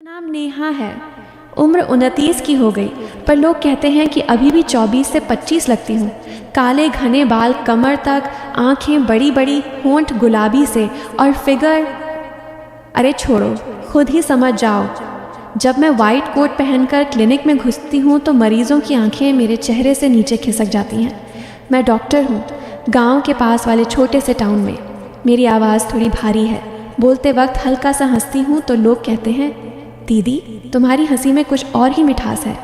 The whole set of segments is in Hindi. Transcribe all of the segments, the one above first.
नाम नेहा है। उम्र 29 की हो गई, पर लोग कहते हैं कि अभी भी 24 से 25 लगती हूँ। काले घने बाल कमर तक, आंखें बड़ी बड़ी, होंठ गुलाबी से और फिगर, अरे छोड़ो, खुद ही समझ जाओ। जब मैं वाइट कोट पहनकर क्लिनिक में घुसती हूँ तो मरीजों की आंखें मेरे चेहरे से नीचे खिसक जाती हैं। मैं डॉक्टर हूँ, गांव के पास वाले छोटे से टाउन में। मेरी आवाज़ थोड़ी भारी है। बोलते वक्त हल्का सा हंसती हूँ तो लोग कहते हैं, दीदी तुम्हारी हंसी में कुछ और ही मिठास है।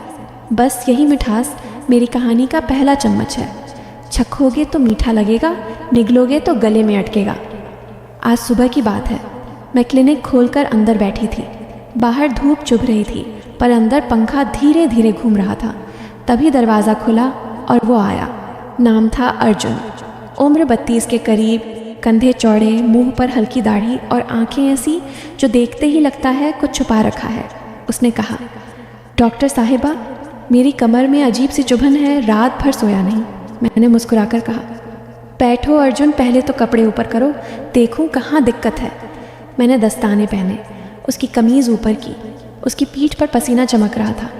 बस यही मिठास मेरी कहानी का पहला चम्मच है। चखोगे तो मीठा लगेगा, निगलोगे तो गले में अटकेगा। आज सुबह की बात है। मैं क्लिनिक खोलकर अंदर बैठी थी। बाहर धूप चुभ रही थी, पर अंदर पंखा धीरे धीरे घूम रहा था। तभी दरवाज़ा खुला और वो आया। नाम था अर्जुन। उम्र 32 के करीब, कंधे चौड़े, मुंह पर हल्की दाढ़ी और आंखें ऐसी जो देखते ही लगता है कुछ छुपा रखा है। उसने कहा, डॉक्टर साहिबा, मेरी कमर में अजीब सी चुभन है, रात भर सोया नहीं। मैंने मुस्कुराकर कहा, बैठो अर्जुन, पहले तो कपड़े ऊपर करो, देखूं कहाँ दिक्कत है। मैंने दस्ताने पहने, उसकी कमीज़ ऊपर की। उसकी पीठ पर पसीना चमक रहा था।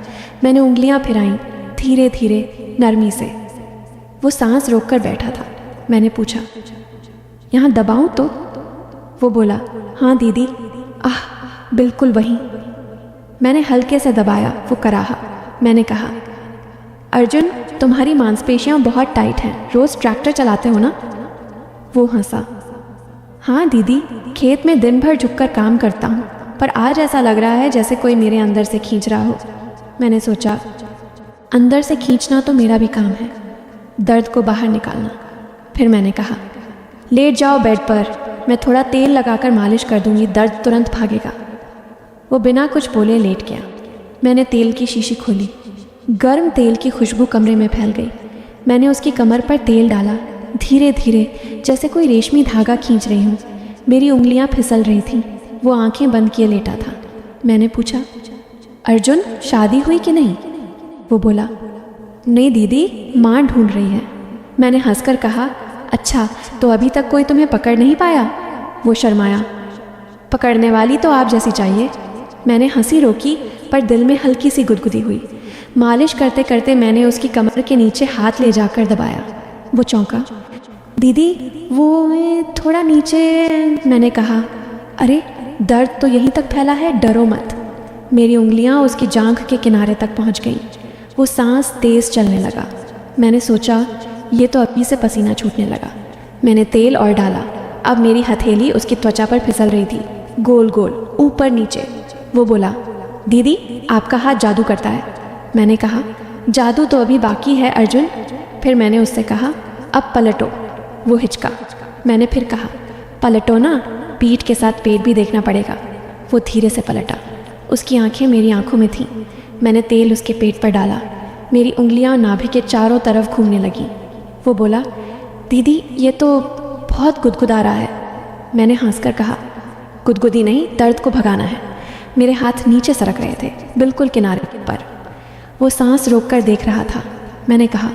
मैंने उंगलियां फिराईं, धीरे धीरे, नरमी से। वो सांस रोककर बैठा था। मैंने पूछा, यहाँ दबाऊं तो? वो बोला, हाँ दीदी। आह, बिल्कुल वहीं। मैंने हल्के से दबाया। वो कराहा। मैंने कहा, अर्जुन तुम्हारी मांसपेशियां बहुत टाइट हैं, रोज़ ट्रैक्टर चलाते हो ना? वो हंसा, हाँ दीदी, खेत में दिन भर झुककर काम करता हूँ, पर आज ऐसा लग रहा है जैसे कोई मेरे अंदर से खींच रहा हो। मैंने सोचा, अंदर से खींचना तो मेरा भी काम है, दर्द को बाहर निकालना। फिर मैंने कहा, लेट जाओ बेड पर, मैं थोड़ा तेल लगाकर मालिश कर दूंगी, दर्द तुरंत भागेगा। वो बिना कुछ बोले लेट गया। मैंने तेल की शीशी खोली। गर्म तेल की खुशबू कमरे में फैल गई। मैंने उसकी कमर पर तेल डाला, धीरे धीरे, जैसे कोई रेशमी धागा खींच रही हूँ। मेरी उंगलियाँ फिसल रही थीं। वो आंखें बंद किए लेटा था। मैंने पूछा, अर्जुन शादी हुई कि नहीं? वो बोला, नहीं दीदी, माँ ढूंढ रही है। मैंने हंसकर कहा, अच्छा, तो अभी तक कोई तुम्हें पकड़ नहीं पाया? वो शर्माया, पकड़ने वाली तो आप जैसी चाहिए। मैंने हंसी रोकी, पर दिल में हल्की सी गुदगुदी हुई। मालिश करते करते मैंने उसकी कमर के नीचे हाथ ले जाकर दबाया। वो चौंका, दीदी वो थोड़ा नीचे। मैंने कहा, अरे दर्द तो यहीं तक फैला है, डरो मत। मेरी उंगलियां उसकी जांघ के किनारे तक पहुंच गईं। वो सांस तेज चलने लगा। मैंने सोचा, ये तो अभी से पसीना छूटने लगा। मैंने तेल और डाला। अब मेरी हथेली उसकी त्वचा पर फिसल रही थी, गोल गोल, ऊपर नीचे। वो बोला, दीदी आपका हाथ जादू करता है। मैंने कहा, जादू तो अभी बाकी है अर्जुन। फिर मैंने उससे कहा, अब पलटो। वो हिचका। मैंने फिर कहा, पलटो ना, पीठ के साथ पेट भी देखना पड़ेगा। वो धीरे से पलटा। उसकी आंखें मेरी आंखों में थीं। मैंने तेल उसके पेट पर डाला। मेरी उंगलियां नाभि के चारों तरफ घूमने लगीं। वो बोला, दीदी ये तो बहुत गुदगुदा रहा है। मैंने हंसकर कहा, गुदगुदी नहीं, दर्द को भगाना है। मेरे हाथ नीचे सरक रहे थे, बिल्कुल किनारे पर। वो सांस रोककर देख रहा था। मैंने कहा,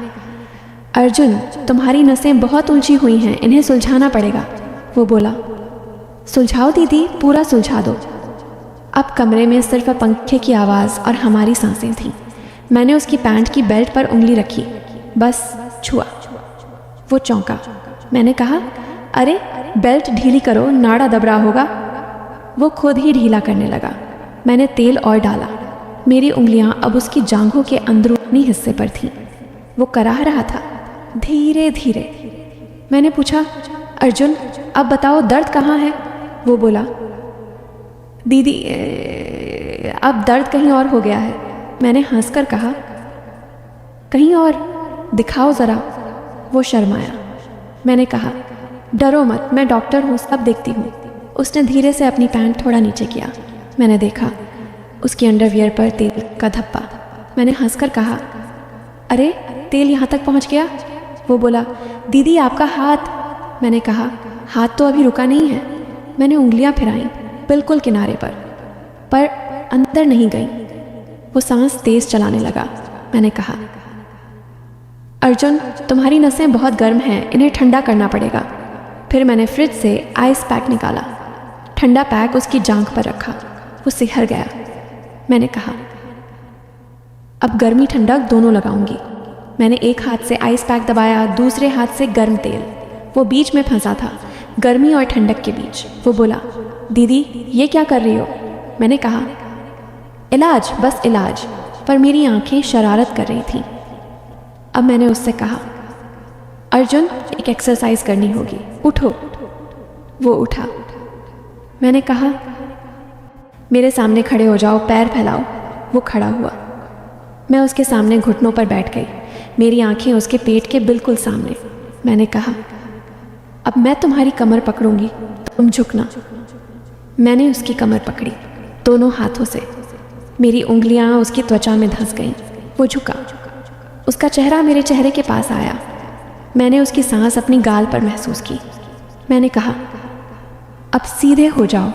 अर्जुन तुम्हारी नसें बहुत उलझी हुई हैं, इन्हें सुलझाना पड़ेगा। वो बोला, सुलझाओ दीदी, पूरा सुलझा दो। अब कमरे में सिर्फ पंखे की आवाज़ और हमारी सांसें थीं। मैंने उसकी पैंट की बेल्ट पर उंगली रखी, बस छुआ। वो चौंका। मैंने कहा, अरे बेल्ट ढीली करो, नाड़ा दब रहा होगा। वो खुद ही ढीला करने लगा। मैंने तेल और डाला। मेरी उंगलियां अब उसकी जांघों के अंदरूनी हिस्से पर थीं। वो कराह रहा था, धीरे धीरे। मैंने पूछा, अर्जुन अब बताओ दर्द कहाँ है? वो बोला, दीदी अब दर्द कहीं और हो गया है। मैंने हंसकर कहा, कहीं और? दिखाओ ज़रा। वो शर्माया। मैंने कहा, डरो मत, मैं डॉक्टर हूँ, सब देखती हूँ। उसने धीरे से अपनी पैंट थोड़ा नीचे किया। मैंने देखा, उसकी अंडरवियर पर तेल का धब्बा। मैंने हंसकर कहा, अरे तेल यहाँ तक पहुँच गया? वो बोला, दीदी आपका हाथ। मैंने कहा, हाथ तो अभी रुका नहीं है। मैंने उंगलियाँ फिराईं, बिल्कुल किनारे पर अंदर नहीं गई। वो सांस तेज चलाने लगा। मैंने कहा, अर्जुन तुम्हारी नसें बहुत गर्म हैं, इन्हें ठंडा करना पड़ेगा। फिर मैंने फ्रिज से आइस पैक निकाला। ठंडा पैक उसकी जांघ पर रखा। वो सिहर गया। मैंने कहा। अब गर्मी ठंडक दोनों लगाऊंगी। मैंने एक हाथ से आइस पैक दबाया, दूसरे हाथ से गर्म तेल। वो बीच में फंसा था, गर्मी और ठंडक के बीच। वो बोला, दीदी ये क्या कर रही हो? मैंने कहा, इलाज, बस इलाज। पर मेरी आंखें शरारत कर रही थीं। अब मैंने उससे कहा, अर्जुन एक एक्सरसाइज करनी होगी, उठो। वो उठा। मैंने कहा, मेरे सामने खड़े हो जाओ, पैर फैलाओ। वो खड़ा हुआ। मैं उसके सामने घुटनों पर बैठ गई, मेरी आंखें उसके पेट के बिल्कुल सामने। मैंने कहा, अब मैं तुम्हारी कमर पकड़ूंगी, तुम झुकना। मैंने उसकी कमर पकड़ी दोनों हाथों से। मेरी उंगलियां उसकी त्वचा में धंस गईं। वो झुका। उसका चेहरा मेरे चेहरे के पास आया। मैंने उसकी सांस अपनी गाल पर महसूस की। मैंने कहा, अब सीधे हो जाओ।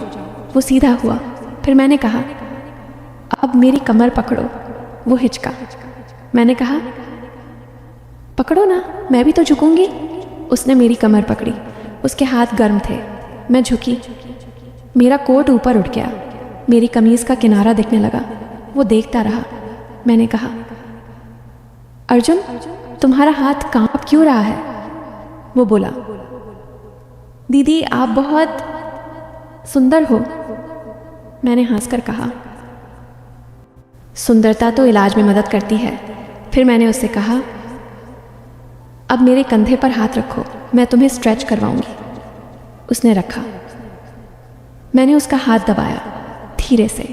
वो सीधा हुआ। फिर मैंने कहा, अब मेरी कमर पकड़ो। वो हिचका। मैंने कहा, पकड़ो ना, मैं भी तो झुकूंगी। उसने मेरी कमर पकड़ी। उसके हाथ गर्म थे। मैं झुकी। मेरा कोट ऊपर उठ गया। मेरी कमीज़ का किनारा दिखने लगा। वो देखता रहा। मैंने कहा, अर्जुन तुम्हारा हाथ कांप क्यों रहा है? वो बोला, दीदी आप बहुत सुंदर हो। मैंने हंसकर कहा, सुंदरता तो इलाज में मदद करती है। फिर मैंने उससे कहा, अब मेरे कंधे पर हाथ रखो, मैं तुम्हें स्ट्रेच करवाऊंगी। उसने रखा। मैंने उसका हाथ दबाया धीरे से।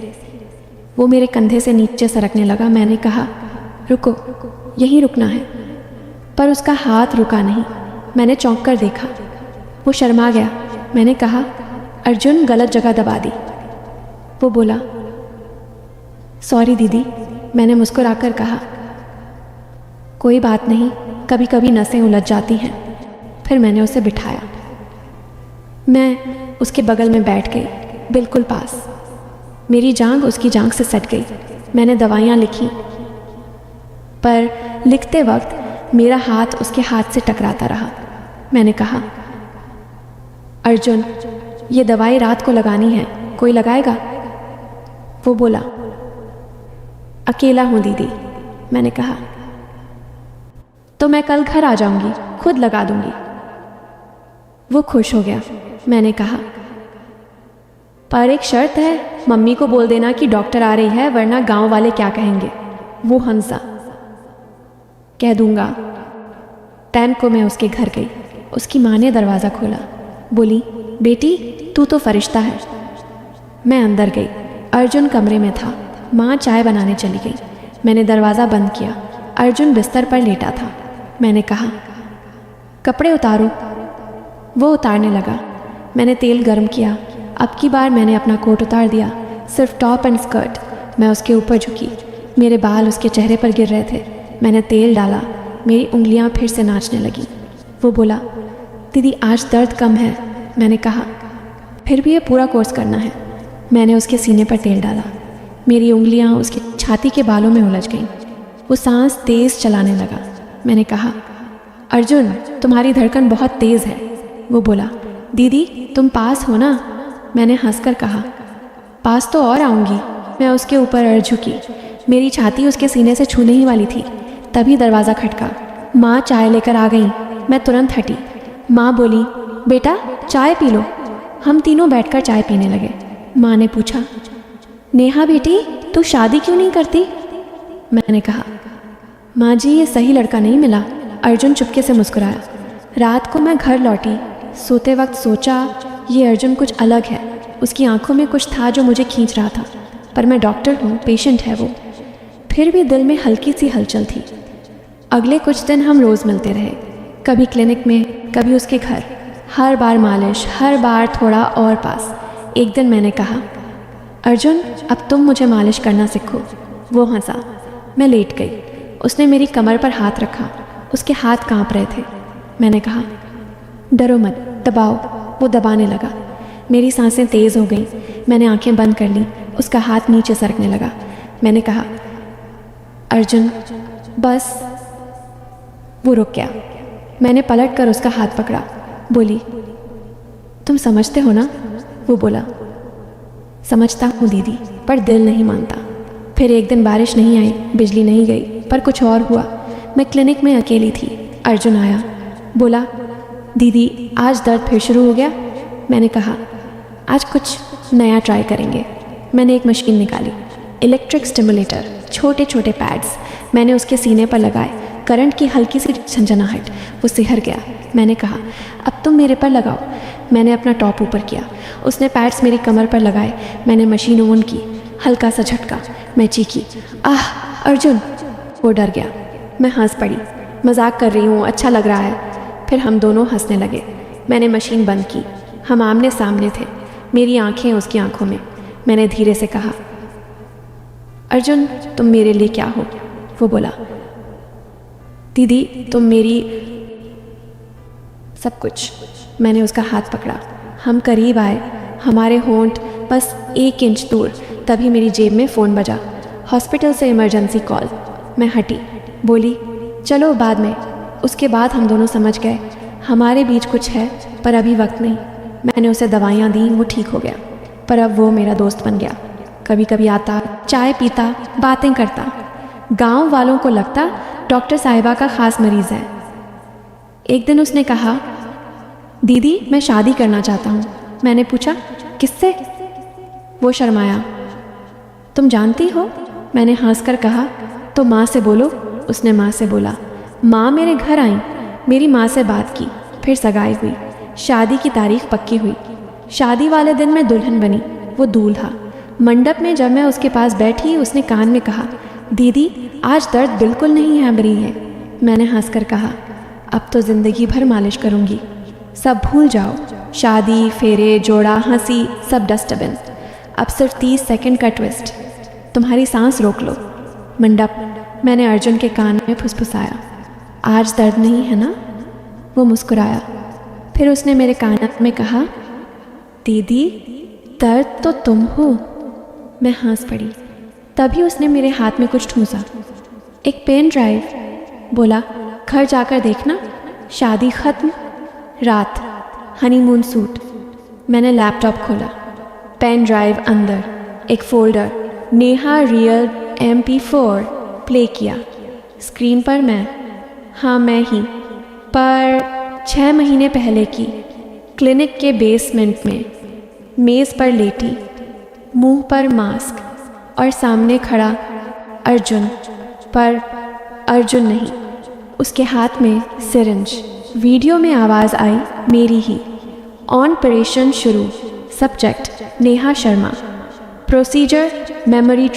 वो मेरे कंधे से नीचे सरकने लगा। मैंने कहा, रुको, यहीं रुकना है। पर उसका हाथ रुका नहीं। मैंने चौंक कर देखा। वो शर्मा गया। मैंने कहा, अर्जुन गलत जगह दबा दी। वो बोला, सॉरी दीदी। मैंने मुस्कुराकर कहा, कोई बात नहीं, कभी कभी नसें उलझ जाती हैं। फिर मैंने उसे बिठाया। मैं उसके बगल में बैठ गई, बिल्कुल पास। मेरी जांघ उसकी जांघ से सट गई। मैंने दवाइयाँ लिखी, पर लिखते वक्त मेरा हाथ उसके हाथ से टकराता रहा। मैंने कहा, अर्जुन ये दवाई रात को लगानी है, कोई लगाएगा? वो बोला, अकेला हूँ दीदी। मैंने कहा, तो मैं कल घर आ जाऊंगी, खुद लगा दूंगी। वो खुश हो गया। मैंने कहा, पर एक शर्त है, मम्मी को बोल देना कि डॉक्टर आ रही है, वरना गांव वाले क्या कहेंगे। वो हंसा। कह दूंगा। टाइम को मैं उसके घर गई। उसकी माँ ने दरवाज़ा खोला। बोली, बेटी तू तो फरिश्ता है। मैं अंदर गई। अर्जुन कमरे में था। माँ चाय बनाने चली गई। मैंने दरवाज़ा बंद किया। अर्जुन बिस्तर पर लेटा था। मैंने कहा, कपड़े उतारो। वो उतारने लगा। मैंने तेल गर्म किया। अब की बार मैंने अपना कोट उतार दिया, सिर्फ टॉप एंड स्कर्ट। मैं उसके ऊपर झुकी। मेरे बाल उसके चेहरे पर गिर रहे थे। मैंने तेल डाला। मेरी उंगलियां फिर से नाचने लगी। वो बोला, दीदी आज दर्द कम है। मैंने कहा, फिर भी ये पूरा कोर्स करना है। मैंने उसके सीने पर तेल डाला। मेरी उंगलियां उसकी छाती के बालों में उलझ गईं। वो सांस तेज़ चलाने लगा। मैंने कहा, अर्जुन तुम्हारी धड़कन बहुत तेज़ है। वो बोला, दीदी तुम पास हो ना? मैंने हंसकर कहा, पास तो और आऊँगी। मैं उसके ऊपर अड़ झुकी। मेरी छाती उसके सीने से छूने ही वाली थी। तभी दरवाज़ा खटका। माँ चाय लेकर आ गई। मैं तुरंत हटी। माँ बोली, बेटा चाय पी लो। हम तीनों बैठकर चाय पीने लगे। माँ ने पूछा, नेहा बेटी तू शादी क्यों नहीं करती? मैंने कहा, माँ जी ये सही लड़का नहीं मिला। अर्जुन चुपके से मुस्कुराया। रात को मैं घर लौटी। सोते वक्त सोचा ये अर्जुन कुछ अलग है। उसकी आंखों में कुछ था जो मुझे खींच रहा था। पर मैं डॉक्टर हूँ, पेशेंट है वो। फिर भी दिल में हल्की सी हलचल थी। अगले कुछ दिन हम रोज़ मिलते रहे, कभी क्लिनिक में, कभी उसके घर। हर बार मालिश, हर बार थोड़ा और पास। एक दिन मैंने कहा, अर्जुन अब तुम मुझे मालिश करना सीखो। वो हंसा। मैं लेट गई। उसने मेरी कमर पर हाथ रखा। उसके हाथ कांप रहे थे। मैंने कहा, डरो मत, दबाओ। वो दबाने लगा। मेरी सांसें तेज़ हो गईं। मैंने आंखें बंद कर लीं। उसका हाथ नीचे सरकने लगा। मैंने कहा, अर्जुन बस। वो रुक गया। मैंने पलट कर उसका हाथ पकड़ा। बोली, तुम समझते हो ना? वो बोला, समझता हूँ दीदी, पर दिल नहीं मानता। फिर एक दिन बारिश नहीं आई, बिजली नहीं गई, पर कुछ और हुआ। मैं क्लिनिक में अकेली थी। अर्जुन आया, बोला, दीदी आज दर्द फिर शुरू हो गया। मैंने कहा, आज कुछ नया ट्राई करेंगे। मैंने एक मशीन निकाली, इलेक्ट्रिक स्टिमुलेटर, छोटे छोटे पैड्स। मैंने उसके सीने पर लगाए। करंट की हल्की सी झंझनाहट, वो सिहर गया। मैंने कहा, अब तुम मेरे पर लगाओ। मैंने अपना टॉप ऊपर किया, उसने पैड्स मेरी कमर पर लगाए। मैंने मशीन ऑन की, हल्का सा झटका, मैं चीखी, आह अर्जुन। वो डर गया। मैं हंस पड़ी, मजाक कर रही हूँ, अच्छा लग रहा है। फिर हम दोनों हंसने लगे। मैंने मशीन बंद की। हम आमने सामने थे, मेरी आंखें उसकी आंखों में। मैंने धीरे से कहा, अर्जुन तुम मेरे लिए क्या हो? वो बोला, दीदी तुम मेरी सब कुछ। मैंने उसका हाथ पकड़ा। हम करीब आए, हमारे होंठ बस 1 इंच दूर। तभी मेरी जेब में फ़ोन बजा। हॉस्पिटल से इमरजेंसी कॉल। मैं हटी, बोली, चलो बाद में। उसके बाद हम दोनों समझ गए हमारे बीच कुछ है, पर अभी वक्त नहीं। मैंने उसे दवाइयाँ दी, वो ठीक हो गया। पर अब वो मेरा दोस्त बन गया। कभी कभी आता, चाय पीता, बातें करता। गांव वालों को लगता डॉक्टर साहिबा का ख़ास मरीज़ है। एक दिन उसने कहा, दीदी मैं शादी करना चाहता हूँ। मैंने पूछा, किससे? वो शर्माया, तुम जानती हो? मैंने हंसकर कहा, तो माँ से बोलो। उसने माँ से बोला। माँ मेरे घर आई, मेरी माँ से बात की, फिर सगाई हुई, शादी की तारीख पक्की हुई। शादी वाले दिन मैं दुल्हन बनी, वो दूल्हा। मंडप में जब मैं उसके पास बैठी, उसने कान में कहा, दीदी आज दर्द बिल्कुल नहीं है रही है। मैंने हंसकर कहा, अब तो ज़िंदगी भर मालिश करूँगी। सब भूल जाओ, शादी, फेरे, जोड़ा, हंसी, सब डस्टबिन। अब सिर्फ 30 सेकंड का ट्विस्ट, तुम्हारी सांस रोक लो। मंडप। मैंने अर्जुन के कान में फुसफुसाया, आज दर्द नहीं है ना? वो मुस्कुराया। फिर उसने मेरे कान में कहा, दीदी दर्द तो तुम हो। मैं हंस पड़ी। तभी उसने मेरे हाथ में कुछ ठूंसा, एक पेन ड्राइव। बोला, घर जाकर देखना, शादी खत्म, रात, हनीमून सूट। मैंने लैपटॉप खोला, पेन ड्राइव अंदर, एक folder, Neha real MP4 play किया। स्क्रीन पर मैं, हाँ मैं ही, पर 6 महीने पहले की, क्लिनिक के बेसमेंट में, मेज़ पर लेटी, मुंह पर मास्क, और सामने खड़ा अर्जुन, पर अर्जुन नहीं, उसके हाथ में सिरिंज। वीडियो में आवाज़ आई मेरी ही। ऑपरेशन शुरू। Subject Neha Sharma. Procedure memory